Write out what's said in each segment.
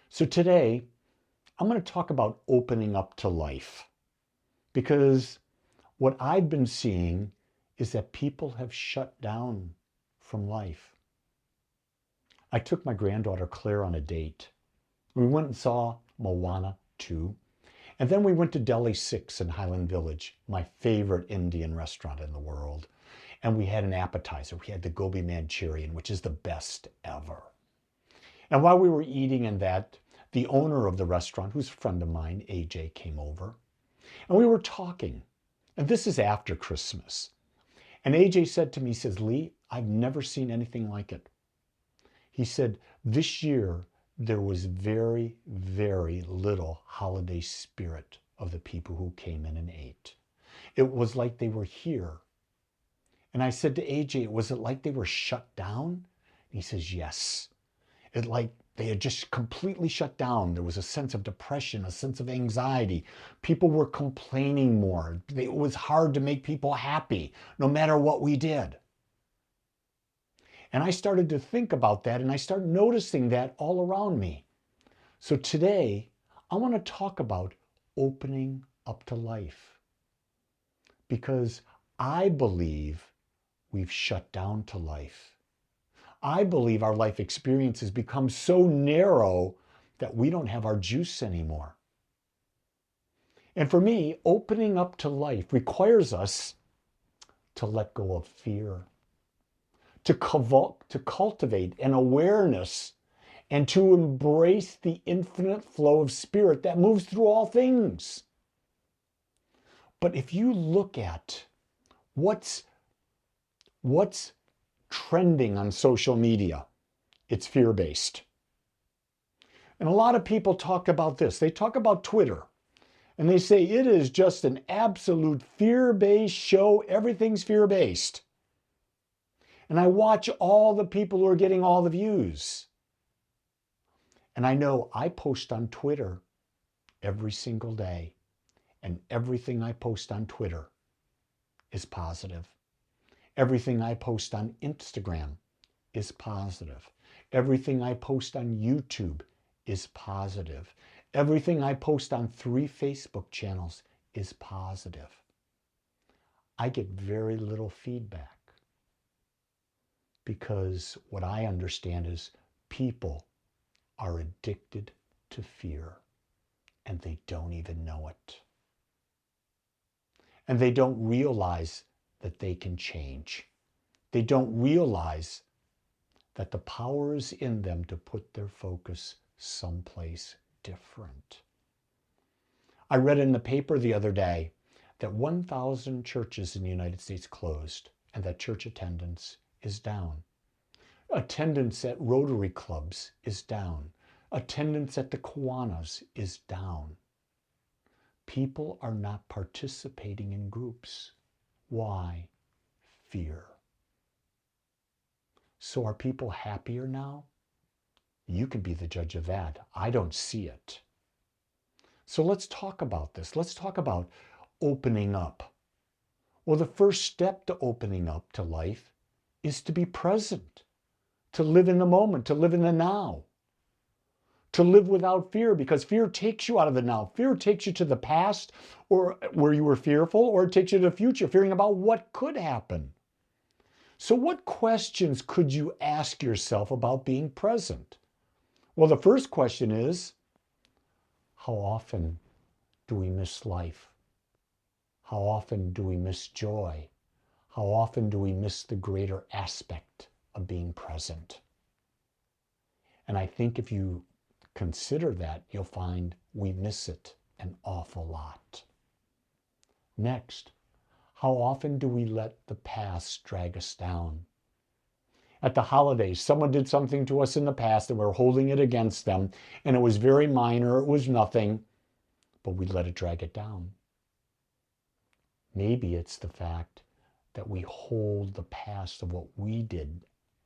So today, I'm going to talk about opening up to life because what I've been seeing is that people have shut down from life. I took my granddaughter Claire on a date. We went and saw Moana 2, and then we went to Deli 6 in Highland Village, my favorite Indian restaurant in the world. And we had an appetizer. We had the gobi Manchurian, which is the best ever. And while we were eating in that, the owner of the restaurant, who's a friend of mine, AJ, came over. And we were talking. And this is after Christmas. And AJ said to me, he says, Lee, I've never seen anything like it. He said, this year, there was very, very little holiday spirit of the people who came in and ate. It was like they were here. And I said to AJ, was it like they were shut down? And he says, yes. It like they had just completely shut down. There was a sense of depression, a sense of anxiety. People were complaining more. It was hard to make people happy, no matter what we did. And I started to think about that, and I started noticing that all around me. So today, I want to talk about opening up to life. Because I believe we've shut down to life. I believe our life experience has become so narrow that we don't have our juice anymore. And for me, opening up to life requires us to let go of fear, to cultivate an awareness and to embrace the infinite flow of spirit that moves through all things. But if you look at what's trending on social media, it's fear-based. And a lot of people talk about this. They talk about Twitter, and they say it is just an absolute fear-based show. Everything's fear-based. And I watch all the people who are getting all the views. And I know I post on Twitter every single day, and everything I post on Twitter is positive. Everything I post on Instagram is positive. Everything I post on YouTube is positive. Everything I post on 3 Facebook channels is positive. I get very little feedback because what I understand is people are addicted to fear and they don't even know it. And they don't realize that they can change. They don't realize that the power is in them to put their focus someplace different. I read in the paper the other day that 1,000 churches in the United States closed and that church attendance is down. Attendance at Rotary clubs is down. Attendance at the Kiwanis is down. People are not participating in groups. Why? Fear. So are people happier now? You can be the judge of that. I don't see it. So let's talk about this. Let's talk about opening up. Well, the first step to opening up to life is to be present, to live in the moment, to live in the now, to live without fear, because fear takes you out of the now. Fear takes you to the past or where you were fearful, or it takes you to the future, fearing about what could happen. So what questions could you ask yourself about being present? Well, the first question is, how often do we miss life? How often do we miss joy? How often do we miss the greater aspect of being present? And I think if you consider that, you'll find we miss it an awful lot. Next, how often do we let the past drag us down? At the holidays, someone did something to us in the past and we're holding it against them, and it was very minor, it was nothing, but we let it drag it down. Maybe it's the fact that we hold the past of what we did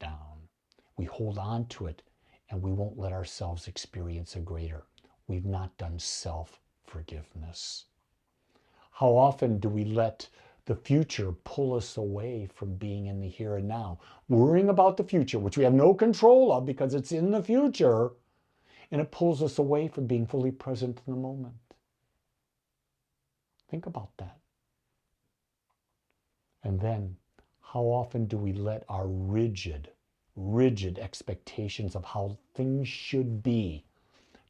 down. We hold on to it and we won't let ourselves experience a greater. We've not done self-forgiveness. How often do we let the future pull us away from being in the here and now, worrying about the future, which we have no control of because it's in the future, and it pulls us away from being fully present in the moment. Think about that. And then, how often do we let our rigid expectations of how things should be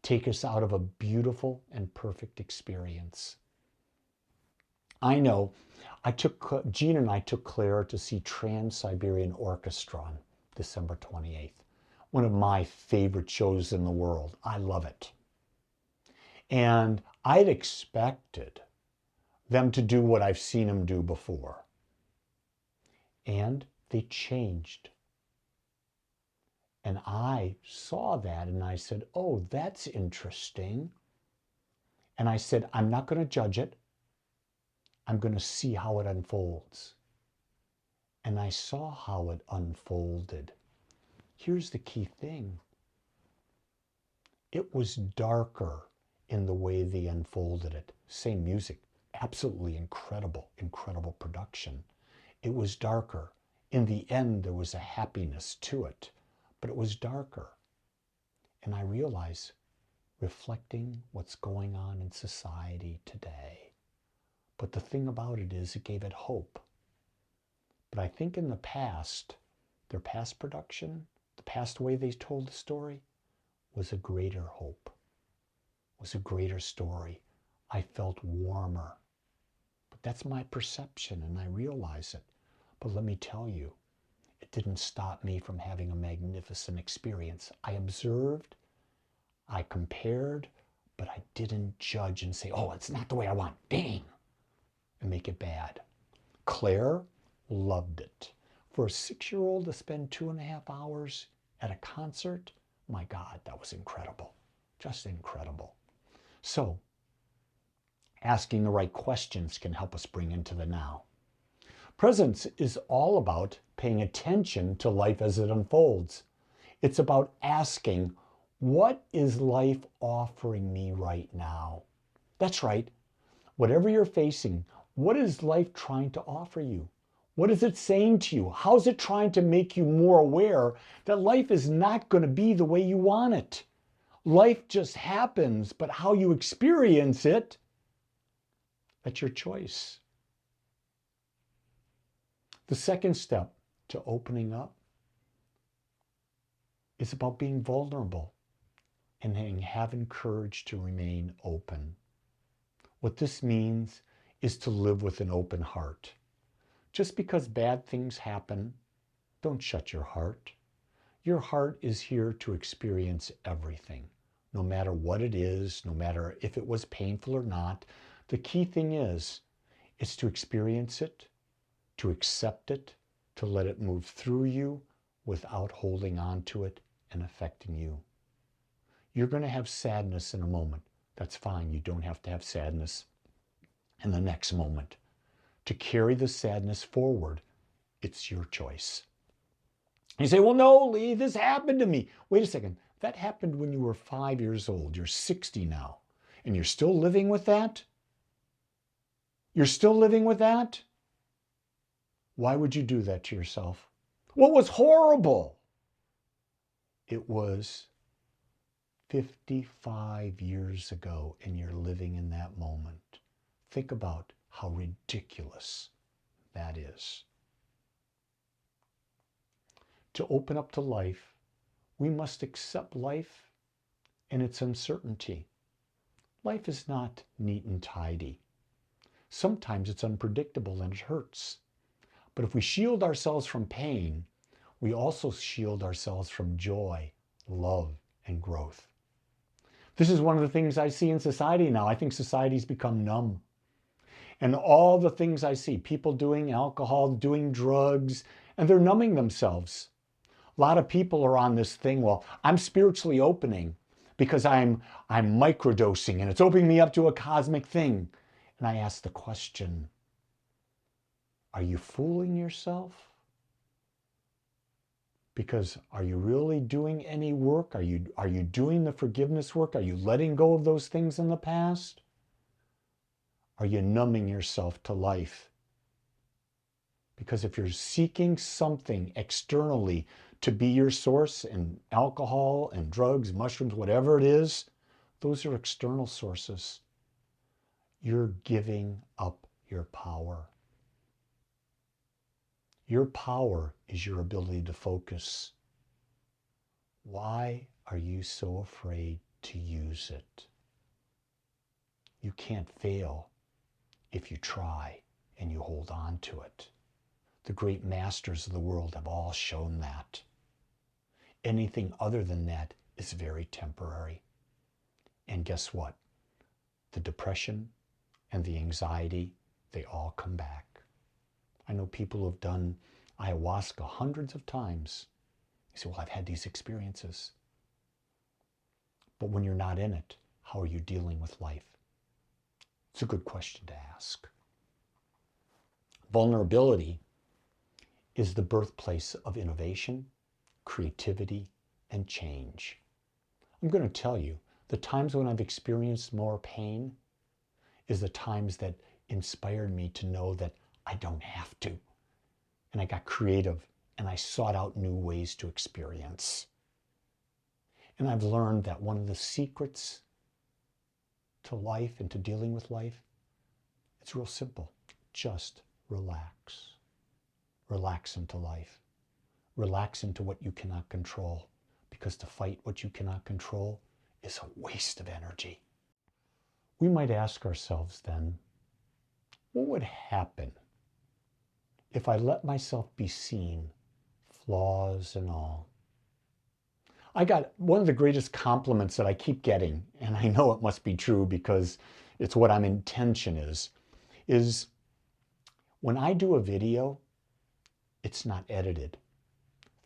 take us out of a beautiful and perfect experience? I know Gene and I took Claire to see Trans-Siberian Orchestra on December 28th. One of my favorite shows in the world. I love it. And I'd expected them to do what I've seen them do before. And they changed. And I saw that and I said, oh, that's interesting. And I said, I'm not going to judge it. I'm going to see how it unfolds. And I saw how it unfolded. Here's the key thing. It was darker in the way they unfolded it. Same music, absolutely incredible production. It was darker. In the end, there was a happiness to it, but it was darker. And I realized, reflecting what's going on in society today. But the thing about it is, it gave it hope. But I think in the past, their past production, the past way they told the story, was a greater hope, was a greater story. I felt warmer. But that's my perception, and I realize it. But let me tell you, it didn't stop me from having a magnificent experience. I observed, I compared, but I didn't judge and say, oh, it's not the way I want, dang, and make it bad. Claire loved it. For a 6-year-old to spend 2.5 hours at a concert, my God, that was incredible. Just incredible. So, asking the right questions can help us bring into the now. Presence is all about paying attention to life as it unfolds. It's about asking, what is life offering me right now? That's right. Whatever you're facing, what is life trying to offer you? What is it saying to you? How is it trying to make you more aware that life is not going to be the way you want it? Life just happens, but how you experience it, that's your choice. The second step to opening up is about being vulnerable and having courage to remain open. What this means is to live with an open heart. Just because bad things happen, don't shut your heart. Your heart is here to experience everything, no matter what it is, no matter if it was painful or not. The key thing is to experience it, to accept it, to let it move through you without holding on to it and affecting you. You're going to have sadness in a moment. That's fine. You don't have to have sadness in the next moment. To carry the sadness forward, it's your choice. You say, well, no, Lee, this happened to me. Wait a second. That happened when you were 5 years old. You're 60 now. And you're still living with that? You're still living with that? Why would you do that to yourself? What was horrible? It was 55 years ago, and you're living in that moment. Think about how ridiculous that is. To open up to life, we must accept life and its uncertainty. Life is not neat and tidy. Sometimes it's unpredictable and it hurts. But if we shield ourselves from pain, we also shield ourselves from joy, love, and growth. This is one of the things I see in society now. I think society's become numb. And all the things I see, people doing alcohol, doing drugs, and they're numbing themselves. A lot of people are on this thing, well, I'm spiritually opening because I'm microdosing and it's opening me up to a cosmic thing. And I ask the question, are you fooling yourself? Because are you really doing any work? Are you doing the forgiveness work? Are you letting go of those things in the past? Are you numbing yourself to life? Because if you're seeking something externally to be your source, and alcohol and drugs, mushrooms, whatever it is, those are external sources. You're giving up your power. Your power is your ability to focus. Why are you so afraid to use it? You can't fail if you try and you hold on to it. The great masters of the world have all shown that. Anything other than that is very temporary. And guess what? The depression and the anxiety, they all come back. I know people who have done ayahuasca hundreds of times. You say, well, I've had these experiences. But when you're not in it, how are you dealing with life? It's a good question to ask. Vulnerability is the birthplace of innovation, creativity, and change. I'm going to tell you, the times when I've experienced more pain is the times that inspired me to know that I don't have to. And I got creative and I sought out new ways to experience. And I've learned that one of the secrets to life and to dealing with life, it's real simple. Just relax. Relax into life. Relax into what you cannot control, because to fight what you cannot control is a waste of energy. We might ask ourselves then, what would happen if I let myself be seen, flaws and all? I got one of the greatest compliments that I keep getting, and I know it must be true because it's what I'm intention is when I do a video, it's not edited.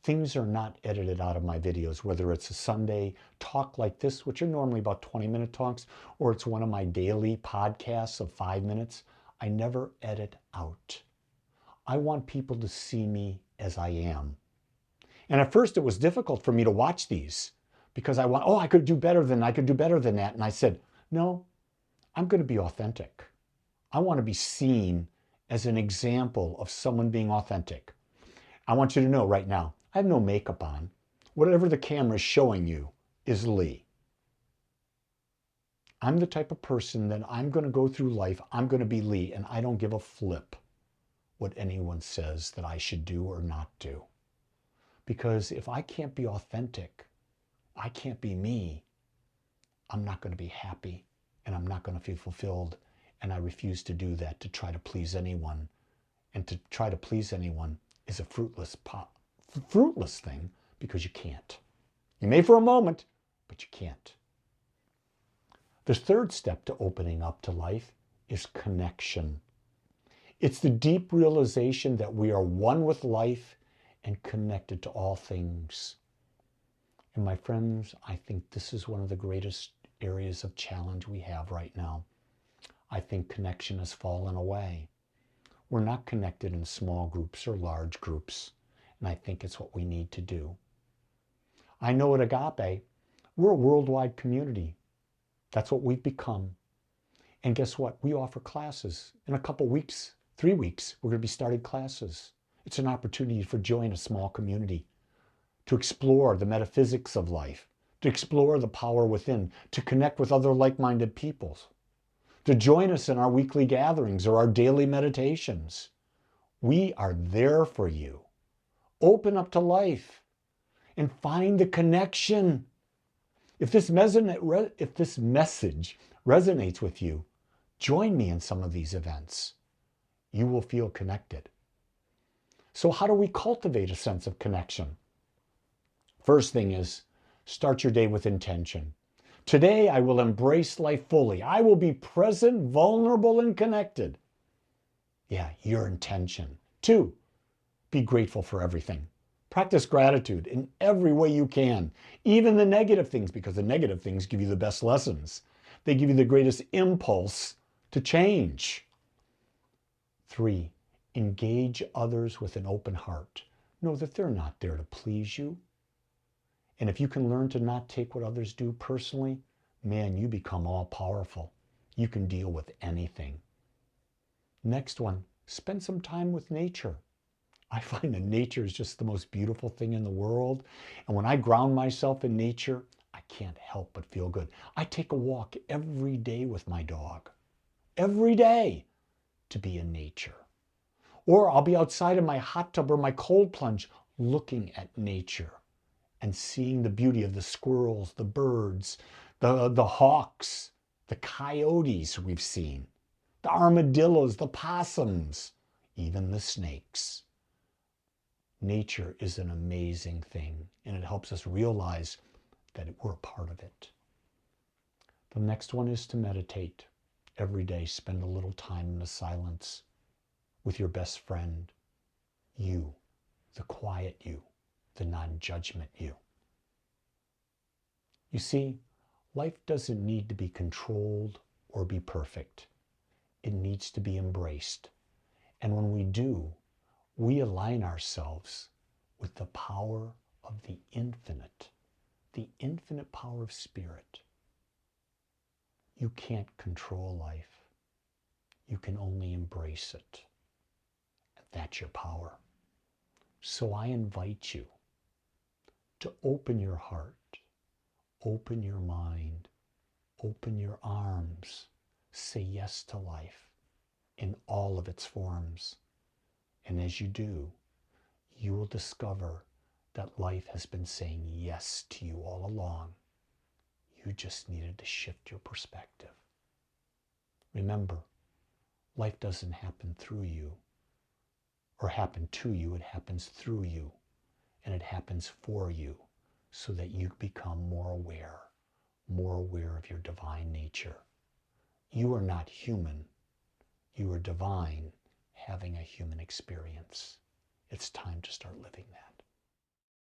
Things are not edited out of my videos, whether it's a Sunday talk like this, which are normally about 20-minute talks, or it's one of my daily podcasts of 5 minutes. I never edit out. I want people to see me as I am. And at first it was difficult for me to watch these because I could do better than that. And I said, no, I'm going to be authentic. I want to be seen as an example of someone being authentic. I want you to know right now, I have no makeup on. Whatever the camera is showing you is Lee. I'm the type of person that I'm going to go through life, I'm going to be Lee, and I don't give a flip what anyone says that I should do or not do. Because if I can't be authentic, I can't be me, I'm not going to be happy and I'm not going to feel fulfilled. And I refuse to do that to try to please anyone. And to try to please anyone is a fruitless thing because you can't. You may for a moment, but you can't. The third step to opening up to life is connection. It's the deep realization that we are one with life and connected to all things. And my friends, I think this is one of the greatest areas of challenge we have right now. I think connection has fallen away. We're not connected in small groups or large groups, and I think it's what we need to do. I know at Agape, we're a worldwide community. That's what we've become. And guess what? We offer classes. In a couple weeks, 3 weeks, we're going to be starting classes. It's an opportunity to join a small community, to explore the metaphysics of life, to explore the power within, to connect with other like-minded peoples, to join us in our weekly gatherings or our daily meditations. We are there for you. Open up to life and find the connection. If this message resonates with you, join me in some of these events. You will feel connected. So how do we cultivate a sense of connection? First thing is, start your day with intention. Today, I will embrace life fully. I will be present, vulnerable, and connected. Yeah, your intention. 2, be grateful for everything. Practice gratitude in every way you can, even the negative things, because the negative things give you the best lessons. They give you the greatest impulse to change. 3, engage others with an open heart. Know that they're not there to please you. And if you can learn to not take what others do personally, man, you become all powerful. You can deal with anything. Next one, spend some time with nature. I find that nature is just the most beautiful thing in the world. And when I ground myself in nature, I can't help but feel good. I take a walk every day with my dog, every day, to be in nature. Or I'll be outside in my hot tub or my cold plunge looking at nature and seeing the beauty of the squirrels, the birds, the hawks, the coyotes we've seen, the armadillos, the possums, even the snakes. Nature is an amazing thing, and it helps us realize that we're a part of it. The next one is to meditate. Every day, spend a little time in the silence with your best friend, you, the quiet you, the non-judgment you. You see, life doesn't need to be controlled or be perfect. It needs to be embraced. And when we do, we align ourselves with the power of the infinite power of spirit. You can't control life. You can only embrace it. And that's your power. So I invite you to open your heart, open your mind, open your arms, say yes to life in all of its forms. And as you do, you will discover that life has been saying yes to you all along. You just needed to shift your perspective. Remember, life doesn't happen through you or happen to you. It happens through you, and it happens for you so that you become more aware of your divine nature. You are not human. You are divine, having a human experience. It's time to start living that.